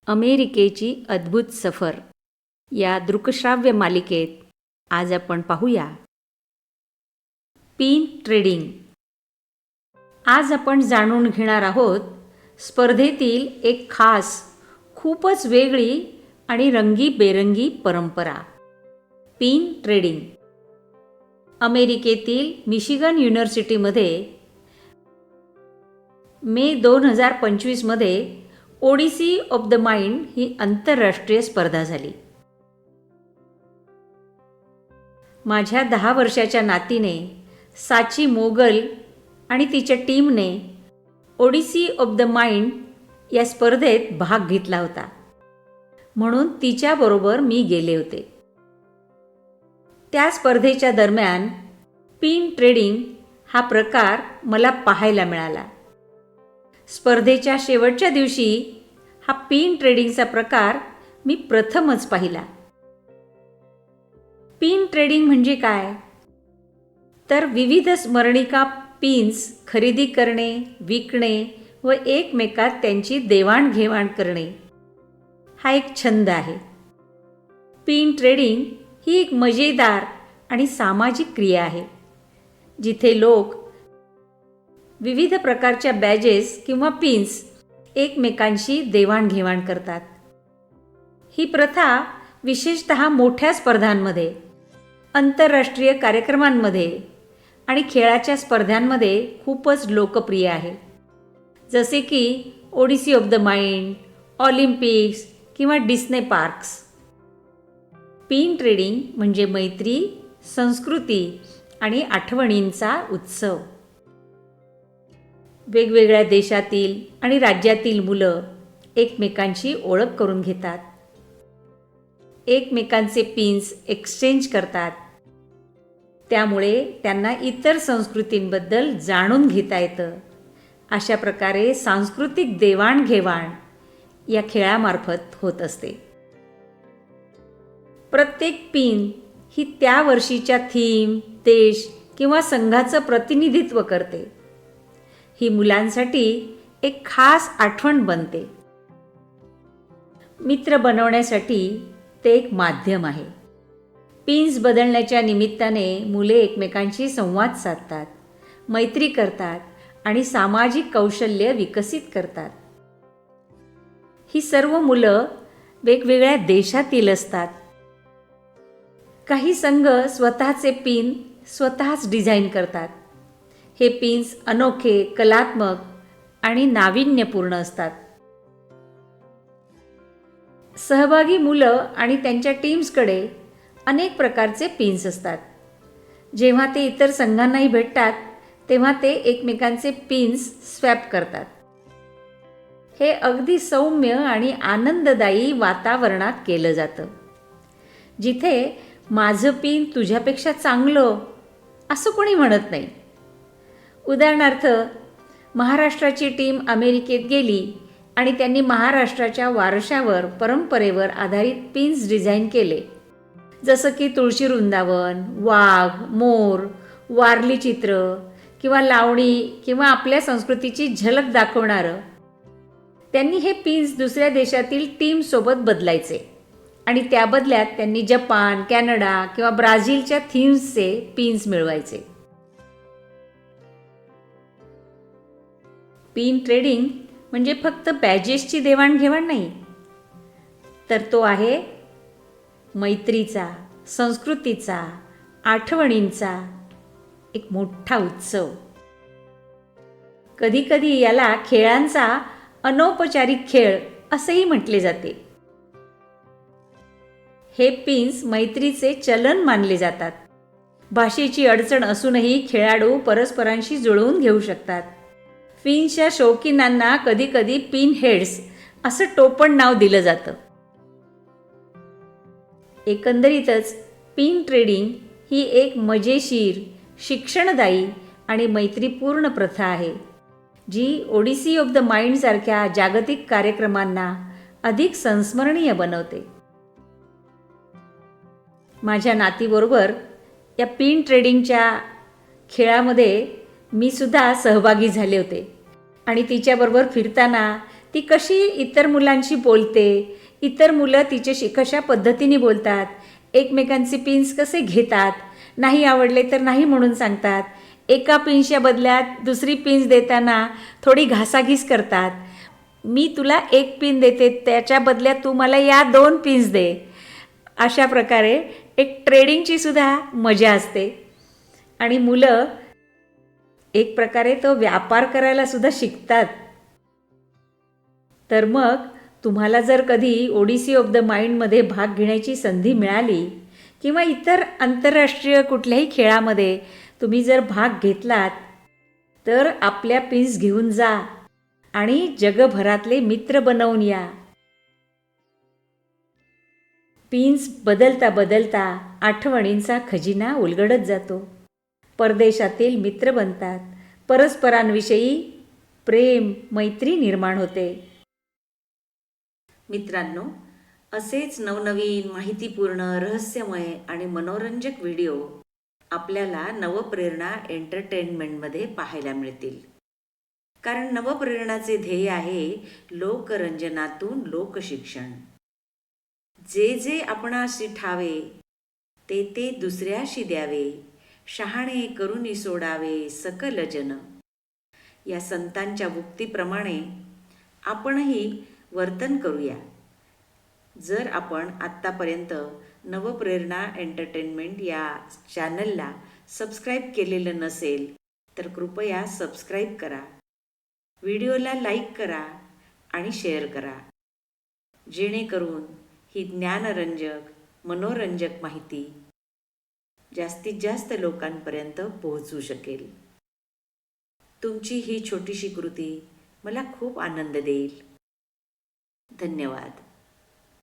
अमेरिकेची अद्भुत सफर या दृकश्राव्य मालिकेत आज आपण पाहूया पिन ट्रेडिंग. आज आपण जाणून घेणार आहोत स्पर्धेतील एक खास, खूपच वेगळी आणि रंगीबेरंगी परंपरा, पिन ट्रेडिंग. अमेरिकेतील मिशिगन युनिव्हर्सिटीमध्ये मे 2025 मध्ये ओडिसी ऑफ द माइंड ही आंतरराष्ट्रीय स्पर्धा झाली. माझ्या 10 वर्षाच्या नातीने साची मोगल आणि तिच्या टीमने ओडिसी ऑफ द माइंड या स्पर्धेत भाग घेतला होता, म्हणून तिच्याबरोबर मी गेले होते. त्या स्पर्धेच्या दरम्यान पिन ट्रेडिंग हा प्रकार मला पाहायला मिळाला. स्पर्धेच्या शेवटच्या दिवशी हा पिन ट्रेडिंगचा प्रकार मी प्रथमच पाहिला. पिन ट्रेडिंग म्हणजे काय? तर विविध स्मरणिका पिन्स खरेदी करणे, विकणे व एकमेकात त्यांची देवाणघेवाण करणे हा एक छंद आहे. पिन ट्रेडिंग ही एक मजेदार आणि सामाजिक क्रिया आहे, जिथे लोक विविध प्रकारच्या बॅजेस किंवा पिन्स एकमेकांशी देवाणघेवाण करतात. ही प्रथा विशेषतः मोठ्या स्पर्धांमध्ये, आंतरराष्ट्रीय कार्यक्रमांमध्ये आणि खेळाच्या स्पर्धांमध्ये खूपच लोकप्रिय आहे, जसे की Odyssey of the mind, Olympics किंवा डिस्ने पार्क्स. पिन ट्रेडिंग म्हणजे मैत्री, संस्कृती आणि आठवणींचा उत्सव. वेगवेगळ्या देशातील आणि राज्यातील मुलं एकमेकांची ओळख करून घेतात, एकमेकांचे पिन्स एक्सचेंज करतात. त्यामुळे त्यांना इतर संस्कृतींबद्दल जाणून घेता येतं. अशा प्रकारे सांस्कृतिक देवाणघेवाण या खेळामार्फत होत असते. प्रत्येक पिन ही त्या वर्षीच्या थीम, देश किंवा संघाचं प्रतिनिधित्व करते. ही मुलांसाठी एक खास आठवण बनते. मित्र बनवण्यासाठी ते एक माध्यम आहे. पिन्स बदलण्याच्या निमित्ताने मुले एकमेकांशी संवाद साधतात, मैत्री करतात आणि सामाजिक कौशल्य विकसित करतात. ही सर्व मुलं वेगवेगळ्या देशातील असतात. काही संघ स्वतःचे पिन स्वतःच डिझाईन करतात. हे पिन्स अनोखे, कलात्मक आणि नाविन्यपूर्ण असतात. सहभागी मुलं आणि त्यांच्या टीम्सकडे अनेक प्रकारचे पिन्स असतात. जेव्हा ते इतर संघांनाही भेटतात, तेव्हा ते एकमेकांचे पिन्स स्वॅप करतात. हे अगदी सौम्य आणि आनंददायी वातावरणात केलं जातं, जिथे माझं पिन तुझ्यापेक्षा चांगलं असं कोणी म्हणत नाही. उदाहरणार्थ, महाराष्ट्राची टीम अमेरिकेत गेली आणि त्यांनी महाराष्ट्राच्या वारशावर, परंपरेवर आधारित पिन्स डिझाईन केले, जसं की तुळशी वृंदावन, वाघ, मोर, वारली चित्र किंवा लावणी किंवा आपल्या संस्कृतीची झलक दाखवणारं. त्यांनी हे पिन्स दुसऱ्या देशातील टीमसोबत बदलायचे आणि त्या बदल्यात त्यांनी जपान, कॅनडा किंवा ब्राझीलच्या थीम्सचे पिन्स मिळवायचे. पिन ट्रेडिंग म्हणजे फक्त बॅजेसची देवाणघेवाण नाही, तर तो आहे मैत्रीचा, संस्कृतीचा, आठवणींचा एक मोठा उत्सव. कधीकधी याला खेळांचा अनौपचारिक खेळ असेही म्हटले जाते. हे पिन्स मैत्रीचे चलन मानले जातात. भाषेची अडचण असूनही खेळाडू परस्परांशी जुळवून घेऊ शकतात. पिन्सच्या शौकीनांना कधीकधी पिन हेड्स असं टोपण नाव दिलं जातं. एकंदरीतच पिन ट्रेडिंग ही एक मजेशीर, शिक्षणदायी आणि मैत्रीपूर्ण प्रथा आहे, जी ओडिसी ऑफ द माइंड सारख्या जागतिक कार्यक्रमांना अधिक संस्मरणीय बनवते. माझ्या नातीबरोबर या पिन ट्रेडिंगच्या खेळामध्ये मी सुद्धा सहभागी झाले होते आणि तिच्याबरोबर फिरताना ती कशी इतर मुलांशी बोलते, इतर मुलं तिच्याशी कशा पद्धतीने बोलतात, एकमेकांचे पिन्स कसे घेतात, नाही आवडले तर नाही म्हणून सांगतात, एका पिन्सच्या बदल्यात दुसरी पिन्स देताना थोडी घासाघीस करतात. मी तुला एक पिन देते, त्याच्या बदल्यात तू मला या 2 पिन्स दे. अशा प्रकारे एक ट्रेडिंगची सुद्धा मजा असते. आणि मुलं एक प्रकारे तो व्यापार करायला सुद्धा शिकतात. तर मग तुम्हाला जर कधी ओडिसी ऑफ द माइंडमध्ये भाग घेण्याची संधी मिळाली किंवा इतर आंतरराष्ट्रीय कुठल्याही खेळामध्ये तुम्ही जर भाग घेतलात, तर आपल्या पिन्स घेऊन जा आणि जगभरातले मित्र बनवून या. पिन्स बदलता बदलता आठवणींचा खजिना उलगडत जातो. परदेशातील मित्र बनतात. परस्परांविषयी प्रेम, मैत्री निर्माण होते. मित्रांनो, असेच नवनवीन, माहितीपूर्ण, रहस्यमय आणि मनोरंजक व्हिडिओ आपल्याला नवप्रेरणा एंटरटेनमेंटमध्ये पाहायला मिळतील. कारण नवप्रेरणाचे ध्येय आहे लोकरंजनातून लोकशिक्षण. जे जे आपणाशी ठावे, ते ते दुसऱ्याशी द्यावे, शहाणे करुनी सोडावे सकल जन. या संतांच्या उक्तीप्रमाणे आपणही वर्तन करूया. जर आपण आत्तापर्यंत नवप्रेरणा एंटरटेनमेंट या चॅनलला सबस्क्राईब केलेलं नसेल, तर कृपया सबस्क्राईब करा. व्हिडिओला लाईक करा आणि शेअर करा, जेणेकरून ही ज्ञानरंजक, मनोरंजक माहिती जास्तीत जास्त लोकांपर्यंत पोहोचू शकेल. तुमची ही छोटीशी कृती मला खूप आनंद देईल. धन्यवाद.